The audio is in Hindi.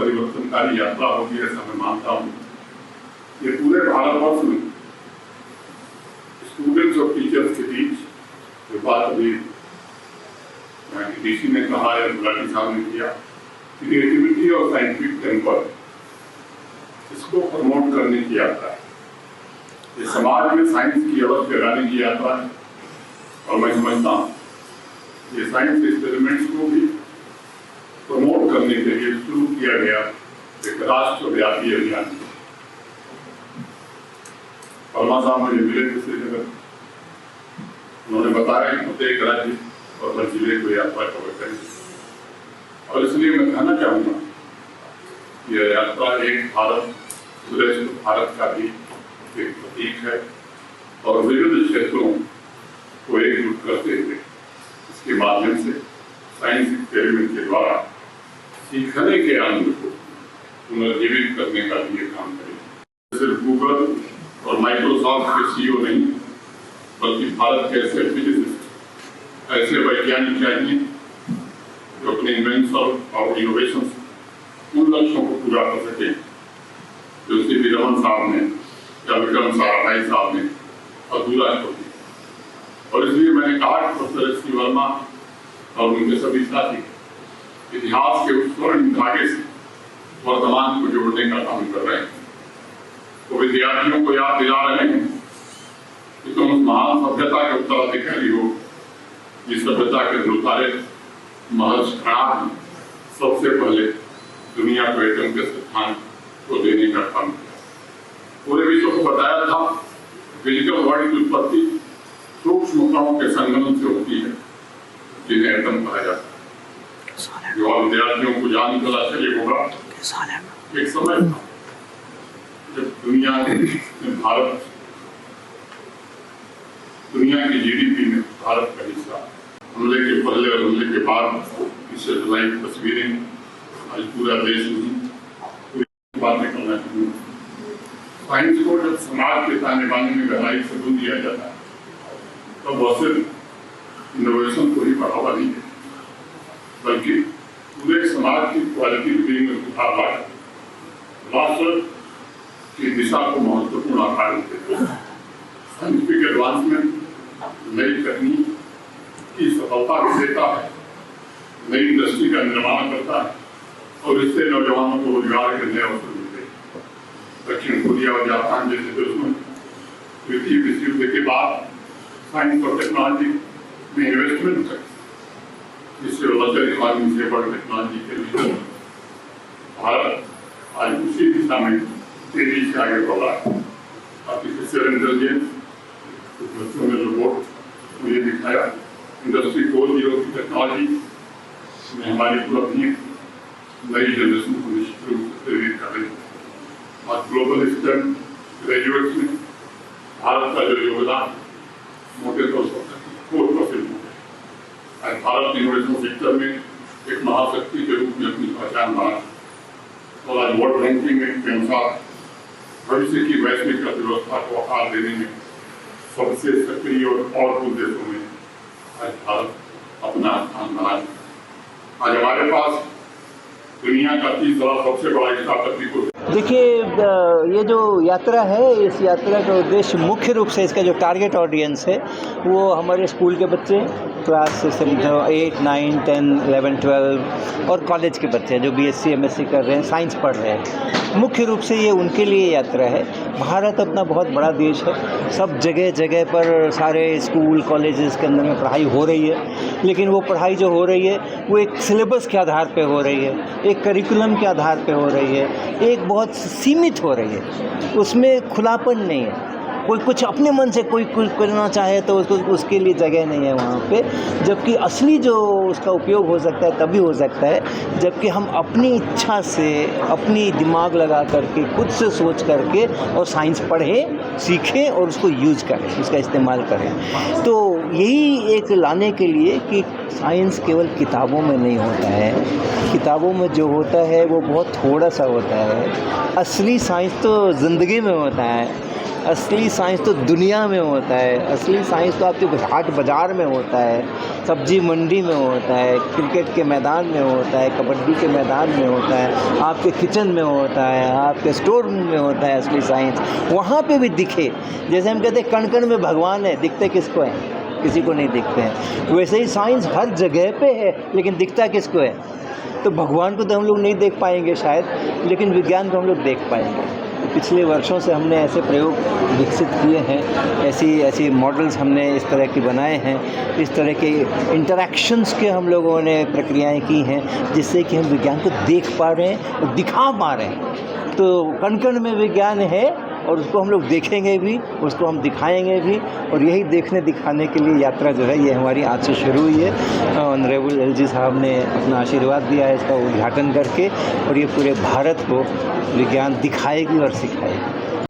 परिवर्तनकारी यात्रा होगी ऐसा मैं मानता हूँ। ये पूरे भारतवर्ष में स्टूडेंट्स और टीचर्स के बीच जो बात अभी डीसी ने कहा या गुलाटी साहब ने किया, क्रिएटिविटी और साइंटिफिक टेम्पर, इसको प्रमोट करने की यात्रा है। ये समाज में साइंस की अवध जगाने की यात्रा है। और मैं समझता हूँ ये साइंस एक्सपेरिमेंट्स को भी प्रमोट करने के लिए शुरू किया गया एक राष्ट्रव्यापी अभियान। वर्मा साहब मुझे मिले दूसरी जगह, उन्होंने बताया कि प्रत्येक राज्य और हर जिले को यात्रा कवर करेंगे। और इसलिए मैं कहना चाहूँगा यह यात्रा एक भारत श्रेष्ठ भारत का भी एक प्रतीक है और विविध क्षेत्रों को एकजुट करते हुए इसके माध्यम से साइंस एक्सपेरिमेंट के द्वारा सीखने के आनंद को पुनर्जीवित करने का भी काम करेंगे। सिर्फ गूगल और माइक्रोसॉफ्ट के सीईओ नहीं, बल्कि भारत के ऐसे फिजिसिस्ट, ऐसे वैज्ञानिक चाहिए जो अपने इन्वेंशन और इनोवेशन उन लक्ष्यों को पूरा कर सके जो सीवी रमन साहब ने या विक्रम साराभाई साहब ने अधूरा छोड़ दिया। और इसलिए मैंने कहा कि प्रोफेसर एस सी वर्मा और उनके सभी साथी इतिहास के उस स्वर्ण धागे से वर्तमान को जोड़ने का काम कर रहे हैं। वो विद्यार्थियों को याद दिला रहे हैं कि तुम उस महान सभ्यता के उत्तराधिकारी हो जिस सभ्यता के अनुसारे महर्षि कणाद सबसे पहले दुनिया को एटम के स्थान को देने का काम किया। पूरे विश्व को बताया था फिजिकल वर्ल्ड की उत्पत्ति सूक्ष्म कणों के संगमन से होती है जिन्हें एटम कहा जाता है। जो विद्यार्थियों को जानकर आश्चर्य होगा, एक समय था जब दुनिया की जीडीपी में भारत का हिस्सा, हमले के पहले और हमले के बाद इससे लाइव तस्वीरें आज पूरा देश नहीं पूरी बातें करना चाहिए। साइंस को जब समाज के ताने बाने में गहराई से बुन दिया जाता है तो वह सिर्फ इनोवेशन को ही बढ़ावा नहीं देता, बल्कि पूरे समाज की क्वालिटी लिविंग में सुधार लाकर राष्ट्र की दिशा को महत्वपूर्ण आकार देते हैं। साइंटिफिक एडवांसमेंट नई तकनीक की सफलता भी देता है, नई इंडस्ट्री का निर्माण करता है और इससे नौजवानों को रोजगार के नए अवसर मिलते हैं। दक्षिण कोरिया और जापान जैसे देशों में द्वितीय विश्व युद्ध के बाद साइंस और टेक्नोलॉजी में इन्वेस्टमेंट है, जिससे लग्जरी इकोनॉमी से बड़ी टेक्नोलॉजी के लिए भारत आज उसी दिशा में तेजी से आगे बढ़ रहा है। आर्टिफिशियल इंटेलिजेंस बच्चों में रोबोट मुझे दिखाया, इंडस्ट्री 4.0 की टेक्नोलॉजी में हमारी उपलब्धियाँ नई जनरेशन को निश्चित रूप से प्रेरित कर रही है। आज ग्लोबल स्टेम ग्रेजुएट्स में भारत का जो योगदान मोटे तौर पर 4% हो गया। आज भारत इनोवेशन सेक्टर में एक महाशक्ति के रूप में अपनी पहचान बना और आज वर्ल्ड रैंकिंग के अनुसार भविष्य की वैश्विक अर्थव्यवस्था को आकार देने में सबसे सक्रिय और पावरफुल देशों में आज भारत अपना स्थान बना। आज हमारे पास दुनिया का तीसरा सबसे बड़ा स्टार्टअप इको। देखिए, ये जो यात्रा है, इस यात्रा का उद्देश्य मुख्य रूप से इसका जो टारगेट ऑडियंस है वो हमारे स्कूल के बच्चे, क्लास 8, 9, 10, 11, 12 और कॉलेज के बच्चे जो BSc MSc कर रहे हैं, साइंस पढ़ रहे हैं। मुख्य रूप से ये उनके लिए यात्रा है। भारत अपना बहुत बड़ा देश है, सब जगह जगह पर सारे स्कूल कॉलेजेस के अंदर में पढ़ाई हो रही है, लेकिन वो पढ़ाई जो हो रही है वो एक सिलेबस के आधार पे हो रही है, एक करिकुलम के आधार पे हो रही है, एक बहुत सीमित हो रही है, उसमें खुलापन नहीं है। कोई कुछ अपने मन से कोई कुछ करना चाहे तो उसके लिए जगह नहीं है वहाँ पे, जबकि असली जो उसका उपयोग हो सकता है तभी हो सकता है जबकि हम अपनी इच्छा से, अपनी दिमाग लगा करके, खुद से सोच करके और साइंस पढ़ें, सीखें और उसको यूज़ करें, उसका इस्तेमाल करें। तो यही एक लाने के लिए कि साइंस केवल किताबों में नहीं होता है, किताबों में जो होता है वो बहुत थोड़ा सा होता है, असली साइंस तो ज़िंदगी में होता है। असली साइंस तो दुनिया में होता है, असली साइंस तो आपके हाट बाज़ार में होता है, सब्जी मंडी में होता है, क्रिकेट के मैदान में होता है, कबड्डी के मैदान में होता है, आपके किचन में होता है, आपके स्टोर रूम में होता है असली साइंस। वहाँ पे भी दिखे, जैसे हम कहते हैं कण कण में भगवान है, दिखते किसको है? किसी को नहीं दिखते हैं। वैसे ही साइंस हर जगह पे है, लेकिन दिखता किसको है? तो भगवान को तो हम लोग नहीं देख पाएंगे शायद, लेकिन विज्ञान को हम लोग देख पाएंगे। पिछले वर्षों से हमने ऐसे प्रयोग विकसित किए हैं, ऐसी मॉडल्स हमने इस तरह की बनाए हैं, इस तरह के इंटरैक्शंस के हम लोगों ने प्रक्रियाएं की हैं, जिससे कि हम विज्ञान को देख पा रहे हैं और दिखा पा रहे हैं। तो कण कण में विज्ञान है और उसको हम लोग देखेंगे भी, उसको हम दिखाएंगे भी, और यही देखने दिखाने के लिए यात्रा जो है ये हमारी आज से शुरू हुई है। ऑनरेबल एलजी साहब ने अपना आशीर्वाद दिया है इसका उद्घाटन करके, और ये पूरे भारत को विज्ञान दिखाएगी और सिखाएगी।